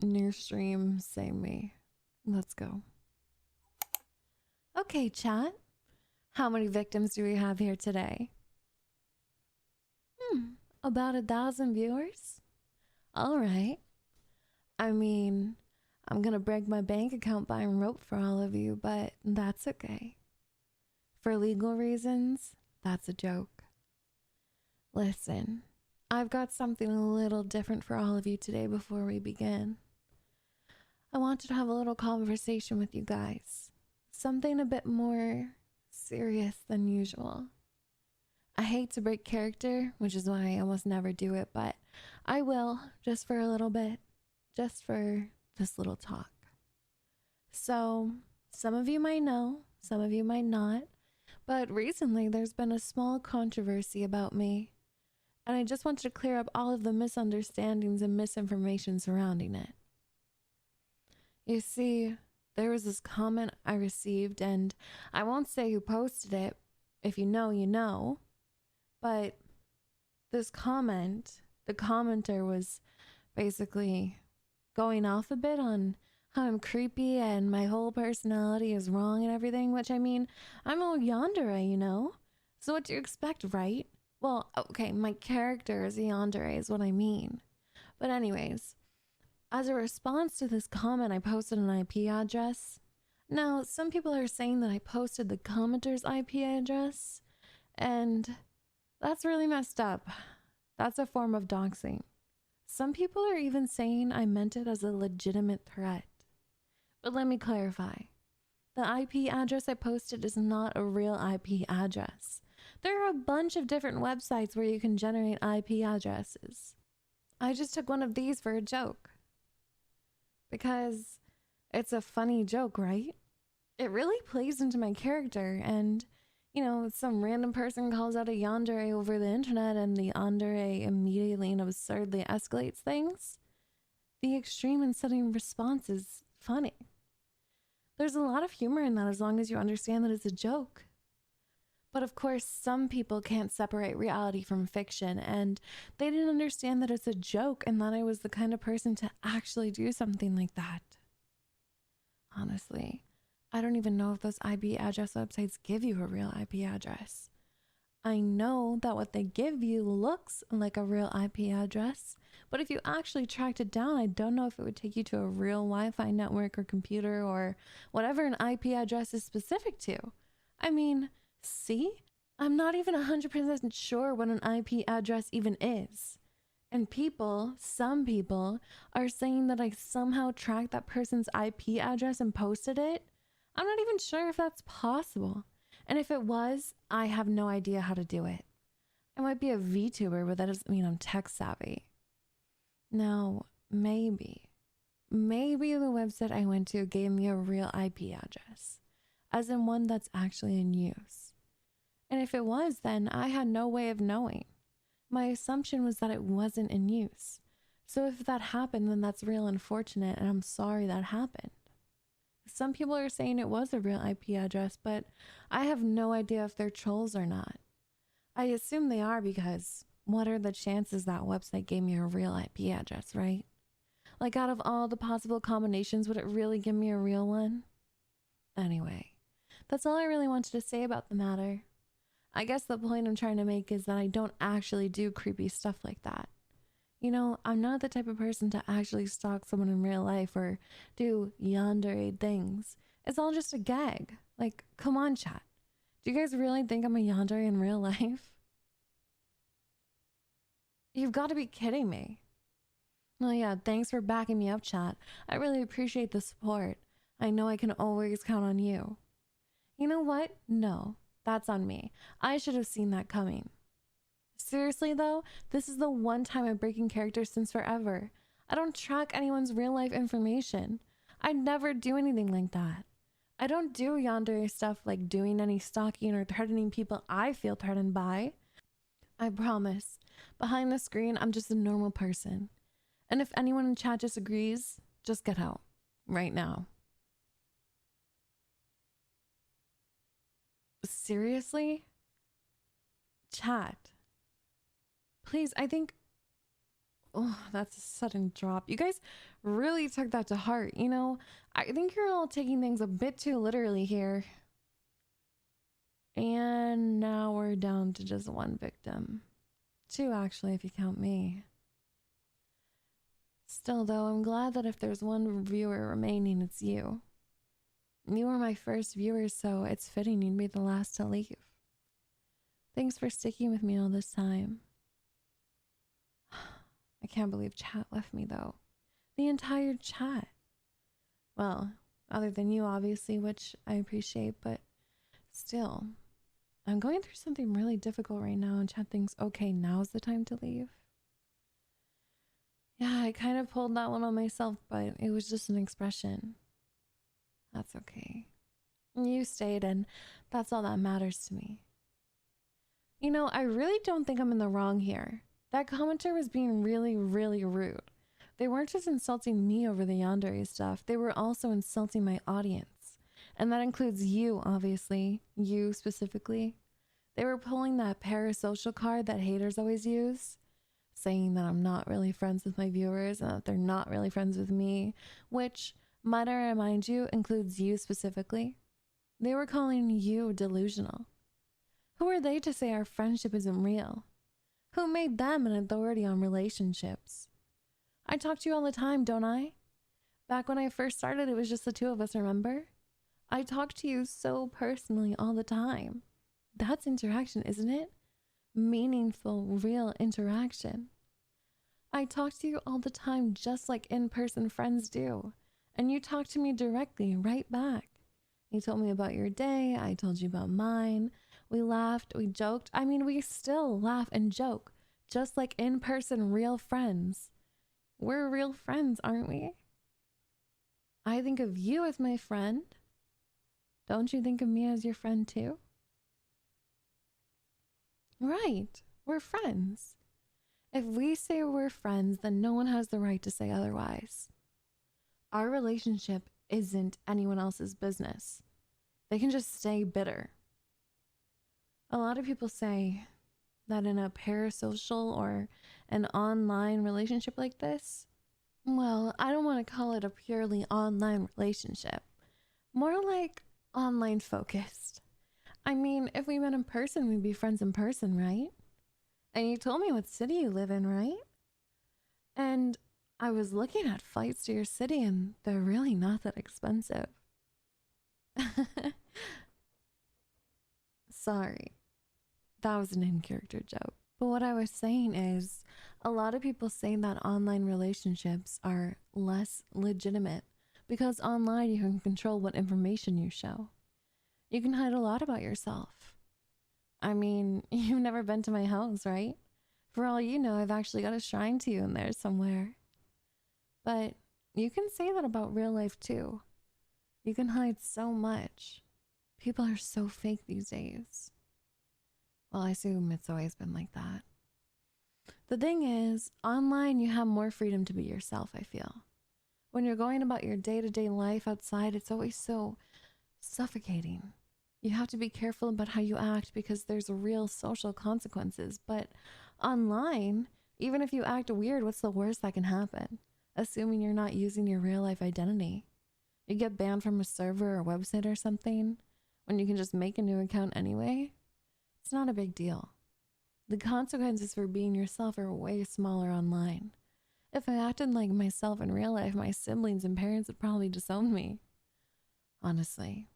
New stream, same me. Let's go. Okay, chat. How many victims do we have here today? About 1,000 viewers? Alright. I mean, I'm gonna break my bank account buying rope for all of you, but that's okay. For legal reasons, that's a joke. Listen, I've got something a little different for all of you today before we begin. I wanted to have a little conversation with you guys. Something a bit more serious than usual. I hate to break character, which is why I almost never do it, but I will, just for a little bit, just for this little talk. So, some of you might know, some of you might not, but recently there's been a small controversy about me, and I just wanted to clear up all of the misunderstandings and misinformation surrounding it. You see, there was this comment I received, and I won't say who posted it. If you know, you know. But this comment, the commenter was basically going off a bit on how I'm creepy and my whole personality is wrong and everything, which I mean, I'm a Yandere, you know? So what do you expect, right? Well, okay, my character is a Yandere is what I mean. But anyways, as a response to this comment, I posted an IP address. Now, some people are saying that I posted the commenter's IP address, and that's really messed up. That's a form of doxing. Some people are even saying I meant it as a legitimate threat. But let me clarify. The IP address I posted is not a real IP address. There are a bunch of different websites where you can generate IP addresses. I just took one of these for a joke. Because it's a funny joke, right? It really plays into my character, and you know, some random person calls out a Yandere over the internet and the Yandere immediately and absurdly escalates things. The extreme and sudden response is funny. There's a lot of humor in that as long as you understand that it's a joke. But of course, some people can't separate reality from fiction, and they didn't understand that it's a joke and that I was the kind of person to actually do something like that. Honestly, I don't even know if those IP address websites give you a real IP address. I know that what they give you looks like a real IP address, but if you actually tracked it down, I don't know if it would take you to a real Wi-Fi network or computer or whatever an IP address is specific to. I mean, see? I'm not even 100% sure what an IP address even is. And some people, are saying that I somehow tracked that person's IP address and posted it. I'm not even sure if that's possible. And if it was, I have no idea how to do it. I might be a Vtuber, but that doesn't mean I'm tech savvy. Now, maybe the website I went to gave me a real IP address, as in one that's actually in use. And if it was, then I had no way of knowing. My assumption was that it wasn't in use. So if that happened, then that's real unfortunate, and I'm sorry that happened. Some people are saying it was a real IP address, but I have no idea if they're trolls or not. I assume they are because what are the chances that website gave me a real IP address, right? Like out of all the possible combinations, would it really give me a real one? Anyway, that's all I really wanted to say about the matter. I guess the point I'm trying to make is that I don't actually do creepy stuff like that. You know, I'm not the type of person to actually stalk someone in real life or do yandere things. It's all just a gag. Like, come on, chat. Do you guys really think I'm a yandere in real life? You've got to be kidding me. Well, yeah, thanks for backing me up, chat. I really appreciate the support. I know I can always count on you. You know what? No, that's on me. I should have seen that coming. Seriously though, this is the one time I'm breaking character since forever. I don't track anyone's real life information. I never do anything like that. I don't do yandere stuff like doing any stalking or threatening people I feel threatened by. I promise, behind the screen, I'm just a normal person. And if anyone in chat disagrees, just get out. Right now. Seriously? Chat. Please, I think... Oh, that's a sudden drop. You guys really took that to heart. You know, I think you're all taking things a bit too literally here. And now we're down to just one victim. Two, actually, if you count me. Still, though, I'm glad that if there's one viewer remaining, it's you. You were my first viewer, so it's fitting you'd be the last to leave. Thanks for sticking with me all this time. I can't believe chat left me, though. The entire chat. Well, other than you, obviously, which I appreciate, but still. I'm going through something really difficult right now, and chat thinks, okay, now's the time to leave. Yeah, I kind of pulled that one on myself, but it was just an expression. That's okay. You stayed, and that's all that matters to me. You know, I really don't think I'm in the wrong here. That commenter was being really, really rude. They weren't just insulting me over the Yandere stuff, they were also insulting my audience. And that includes you, obviously. You specifically. They were pulling that parasocial card that haters always use, saying that I'm not really friends with my viewers and that they're not really friends with me, which, might I remind you, includes you specifically. They were calling you delusional. Who are they to say our friendship isn't real? Who made them an authority on relationships? I talk to you all the time, don't I? Back when I first started, it was just the two of us, remember? I talk to you so personally all the time. That's interaction, isn't it? Meaningful, real interaction. I talk to you all the time just like in-person friends do. And you talk to me directly, right back. You told me about your day, I told you about mine. We laughed, we joked. I mean, we still laugh and joke, just like in-person real friends. We're real friends, aren't we? I think of you as my friend. Don't you think of me as your friend too? Right, we're friends. If we say we're friends, then no one has the right to say otherwise. Our relationship isn't anyone else's business. They can just stay bitter. A lot of people say that in a parasocial or an online relationship like this, well, I don't want to call it a purely online relationship. More like online focused. I mean, if we met in person, we'd be friends in person, right? And you told me what city you live in, right? And I was looking at flights to your city and they're really not that expensive. Sorry. That was an in-character joke. But what I was saying is, a lot of people say that online relationships are less legitimate because online you can control what information you show. You can hide a lot about yourself. I mean, you've never been to my house, right? For all you know, I've actually got a shrine to you in there somewhere. But you can say that about real life too. You can hide so much. People are so fake these days. Well, I assume it's always been like that. The thing is, online you have more freedom to be yourself, I feel. When you're going about your day-to-day life outside, it's always so suffocating. You have to be careful about how you act because there's real social consequences. But online, even if you act weird, what's the worst that can happen? Assuming you're not using your real life identity. You get banned from a server or website or something when you can just make a new account anyway. It's not a big deal. The consequences for being yourself are way smaller online. If I acted like myself in real life, my siblings and parents would probably disown me. Honestly,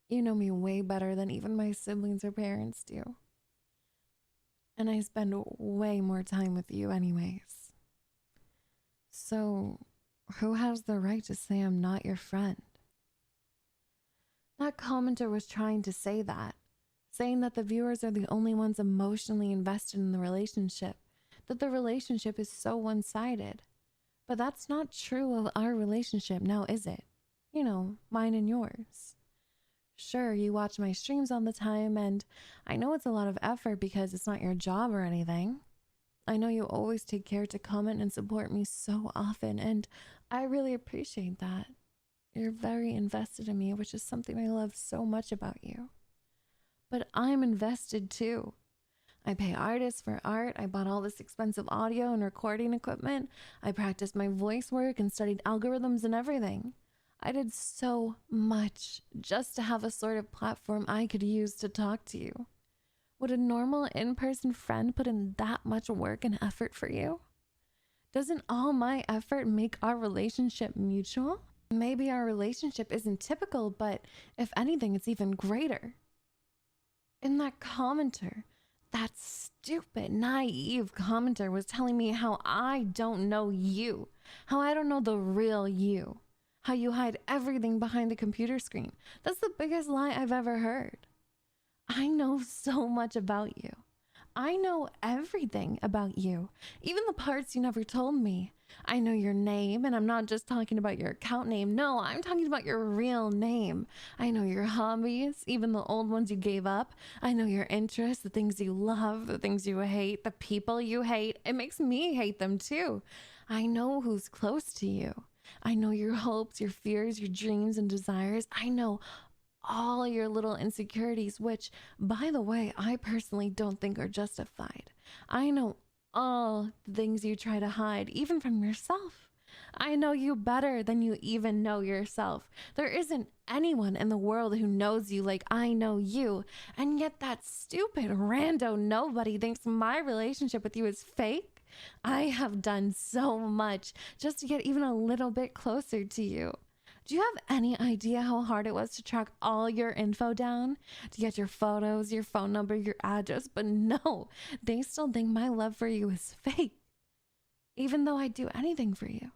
you know me way better than even my siblings or parents do. And I spend way more time with you anyways. So, who has the right to say I'm not your friend? That commenter was trying to say that, saying that the viewers are the only ones emotionally invested in the relationship, that the relationship is so one-sided. But that's not true of our relationship now, is it? You know, mine and yours. Sure, you watch my streams all the time, and I know it's a lot of effort because it's not your job or anything. I know you always take care to comment and support me so often, and I really appreciate that. You're very invested in me, which is something I love so much about you. But I'm invested too. I pay artists for art. I bought all this expensive audio and recording equipment. I practiced my voice work and studied algorithms and everything. I did so much just to have a sort of platform I could use to talk to you. Would a normal in-person friend put in that much work and effort for you? Doesn't all my effort make our relationship mutual? Maybe our relationship isn't typical, but if anything, it's even greater. In that commenter, that stupid, naive commenter was telling me how I don't know you, how I don't know the real you, how you hide everything behind the computer screen. That's the biggest lie I've ever heard. I know so much about you. I know everything about you, even the parts you never told me. I know your name, and I'm not just talking about your account name. No, I'm talking about your real name. I know your hobbies, even the old ones you gave up. I know your interests, the things you love, the things you hate, the people you hate. It makes me hate them too. I know who's close to you. I know your hopes, your fears, your dreams and desires. I know all your little insecurities, which, by the way, I personally don't think are justified. I know all the things you try to hide, even from yourself. I know you better than you even know yourself. There isn't anyone in the world who knows you like I know you, and yet that stupid rando nobody thinks my relationship with you is fake. I have done so much just to get even a little bit closer to you. Do you have any idea how hard it was to track all your info down? To get your photos, your phone number, your address? But no, they still think my love for you is fake. Even though I'd do anything for you.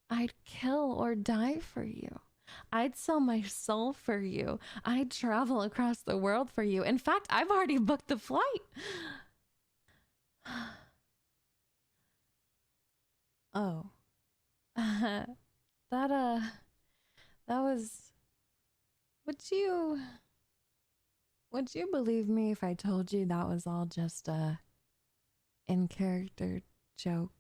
I'd kill or die for you. I'd sell my soul for you. I'd travel across the world for you. In fact, I've already booked the flight. Oh. That was... Would you believe me if I told you that was all just a in-character joke?